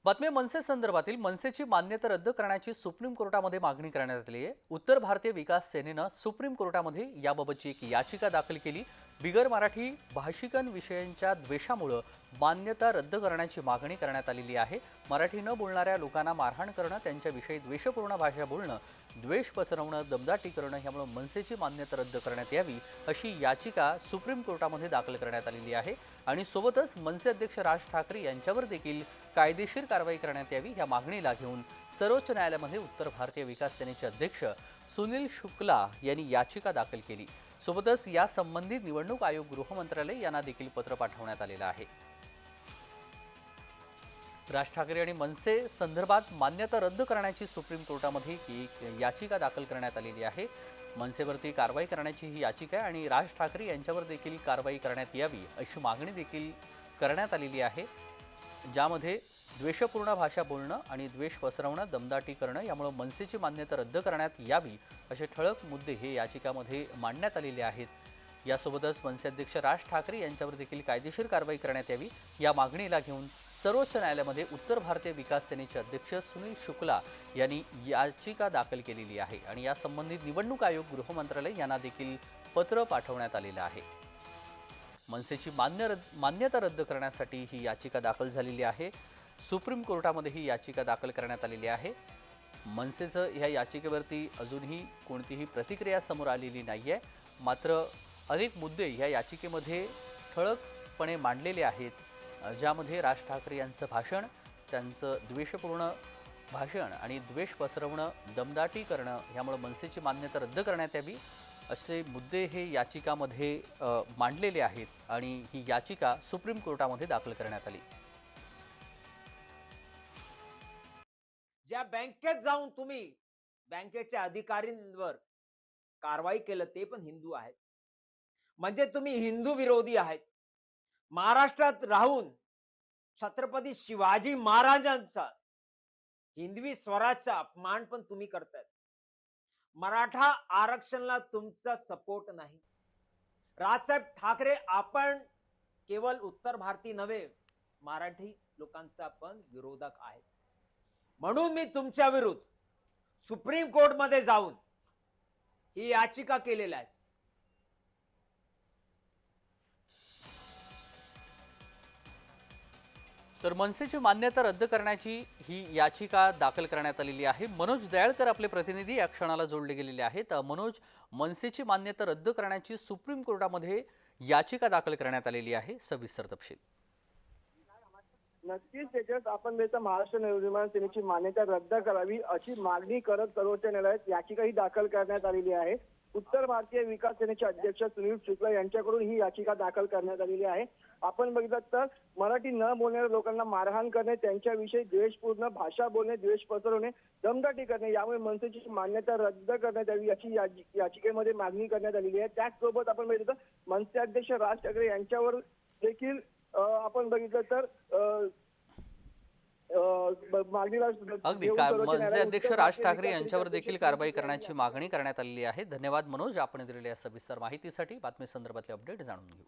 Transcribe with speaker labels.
Speaker 1: बातमी मनसे संदर्भातील मनसेची मान्यता रद्द करण्याची सुप्रीम कोर्टामध्ये मागणी करण्यात आली आहे। उत्तर भारतीय विकास सेनेनं सुप्रीम कोर्टामध्ये याबाबतची एक याचिका दाखल केली। बिगर मराठी भाषिकांविषयींच्या द्वेषामुळे मान्यता रद्द करण्याची मागणी करण्यात आलेली आहे। मराठी न बोलणाऱ्या लोकांना मारहाण करणं, त्यांच्याविषयी द्वेषपूर्ण भाषा बोलणं, द्वेष पसरवणं, दमदाटी करणं यामुळे मनसेची मान्यता रद्द करण्यात यावी अशी याचिका सुप्रीम कोर्टामध्ये दाखल करण्यात आलेली आहे। आणि सोबतच मनसे अध्यक्ष राज ठाकरे यांच्यावर देखील कायदेशीर कारवाई करण्यात यावी या मागणीला घेऊन सर्वोच्च न्यायालयामध्ये उत्तर भारतीय विकास सेनेचे अध्यक्ष सुनील शुक्ला यांनी याचिका दाखल केली। सोबतच या संबंधित निवडणूक आयोग, गृह मंत्रालय यांना देखील पत्र पाठवण्यात आलेलं आहे। राज ठाकरे आणि मनसे संदर्भात मान्यता रद्द करण्याची सुप्रीम कोर्टामध्ये एक याचिका दाखल करण्यात आलेली आहे। मनसेवरती कारवाई करण्याची ही याचिका आहे आणि राज ठाकरे यांच्यावर देखील कारवाई करण्यात यावी अशी मागणी देखील करण्यात आलेली आहे, ज्यामध्ये द्वेषपूर्ण भाषा बोलणं आणि द्वेष पसरवणं, दमदाटी करणं यामुळे मनसेची मान्यता रद्द करण्यात यावी असे ठळक मुद्दे हे याचिकामध्ये मांडण्यात आलेले आहेत। यासोबतच मनसे अध्यक्ष राज ठाकरे यांच्यावर देखील कायदेशीर कारवाई करण्यात यावी या मागणीला घेऊन सर्वोच्च न्यायालयामध्ये उत्तर भारतीय विकास सेनेचे अध्यक्ष सुनील शुक्ला यांनी याचिका दाखल केलेली आहे आणि या संबंधित निवडणूक आयोग, गृह मंत्रालय यांना देखील पत्र पाठवण्यात आलेलं आहे। मनसेची मान्यता रद्द करण्यासाठी ही याचिका दाखल झालेली आहे। सुप्रीम कोर्टामध्ये ही याचिका दाखल करण्यात आलेली आहे। मनसेचं ह्या याचिकेवरती अजूनही कोणतीही प्रतिक्रिया समोर आलेली नाहीये, मात्र अनेक मुद्दे ह्या याचिकेमध्ये ठळकपणे मांडलेले आहेत, ज्यामध्ये राज ठाकरे यांचं भाषण, त्यांचं द्वेषपूर्ण भाषण आणि द्वेष पसरवणं, दमदाटी करणं यामुळे मनसेची मान्यता रद्द करण्यात यावी असे मुद्दे हे याचिकामध्ये मांडलेले आहेत आणि ही याचिका सुप्रीम कोर्टामध्ये दाखल करण्यात आली।
Speaker 2: ज्या बँकेत जाऊन तुम्ही बँकेच्या अधिकाऱ्यांवर कारवाई केलं ते पण हिंदू आहेत, म्हणजे तुम्ही हिंदू विरोधी आहेत। महाराष्ट्रात राहून छत्रपती शिवाजी महाराजांचा हिंदवी स्वराज्याचा अपमान पण तुम्ही करतायत। मराठा आरक्षणाला तुमचा सपोर्ट नाही। राजसाहेब ठाकरे, आपण केवळ उत्तर भारतीय नव्हे, मराठी लोकांचा पण विरोधक आहे। म्हणून मी तुमच्या विरुद्ध सुप्रीम कोर्ट मध्ये जाऊन ही याचिका केलेली आहे।
Speaker 1: तर मनसेची मान्यता रद्द करण्याची ही याचिका दाखल करण्यात आलेली आहे। मनोज दयाळकर आपले प्रतिनिधी या क्षणाला जोडले गेलेले आहेत। मनोज, मनसेची मान्यता रद्द करण्याची सुप्रीम कोर्टामध्ये याचिका दाखल करण्यात आलेली आहे, सविस्तर तपशील।
Speaker 3: नक्कीच त्याच्यात आपण त्याचा महाराष्ट्र नवनिर्माण सेनेची मान्यता रद्द करावी अशी मागणी करत सर्वोच्च न्यायालयात याचिकाही दाखल करण्यात आलेली आहे। उत्तर भारतीय विकास सेनेचे अध्यक्ष सुनील शुक्ला यांच्याकडून ही याचिका दाखल करण्यात आलेली आहे। आपण बघितलं तर मराठी न बोलणाऱ्या लोकांना मारहाण करणे, त्यांच्याविषयी द्वेषपूर्ण भाषा बोलणे, द्वेष पसरवणे, दमदाटी करणे यामुळे मनसेची मान्यता रद्द करण्यात यावी अशी याचिकेमध्ये मागणी करण्यात आलेली आहे। त्याचसोबत आपण बघितलं तर मनसे अध्यक्ष राज ठाकरे यांच्यावर देखील आपण बघितलं तर
Speaker 1: अगदी मनसे अध्यक्ष राज ठाकरे यांच्यावर देखील कारवाई करण्याची मागणी करण्यात आलेली आहे। धन्यवाद मनोज, आपण दिलेल्या सविस्तर माहितीसाठी। बातमी संदर्भातले अपडेट जाणून घेऊ।